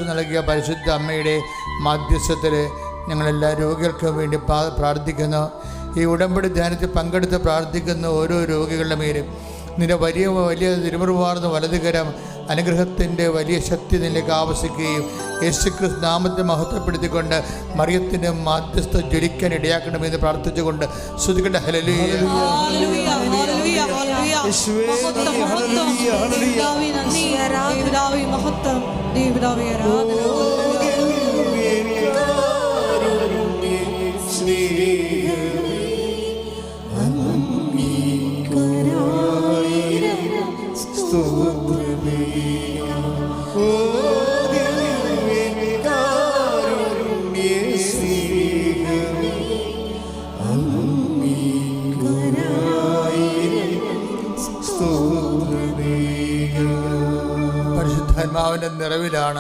ആശ്വാസം നൽകിയ പരിശുദ്ധ അമ്മയുടെ മാധ്യസ്ഥത്തിൽ ഞങ്ങളെല്ലാ രോഗികൾക്കും വേണ്ടി പ്രാർത്ഥിക്കുന്നു. ഈ ഉടമ്പടി ധ്യാനത്തിൽ പങ്കെടുത്ത് പ്രാർത്ഥിക്കുന്ന ഓരോ രോഗികളുടെ മേലും നിന്റെ വലിയ വലിയ തിരുമുറുവാർന്ന വലതുകരം അനുഗ്രഹത്തിൻ്റെ വലിയ ശക്തി നിന്നിലേക്ക് ആവശ്യിക്കുകയും യേശുക്രിസ്തു നാമത്തെ മഹത്വപ്പെടുത്തിക്കൊണ്ട് മറിയത്തിൻ്റെ മാധ്യസ്ഥ ജ്വലിക്കാൻ ഇടയാക്കണമെന്ന് പ്രാർത്ഥിച്ചുകൊണ്ട് ശ്രുതികളുടെ ഹല്ലേലൂയ. പരിശുദ്ധാത്മാവിൻ്റെ നിറവിലാണ്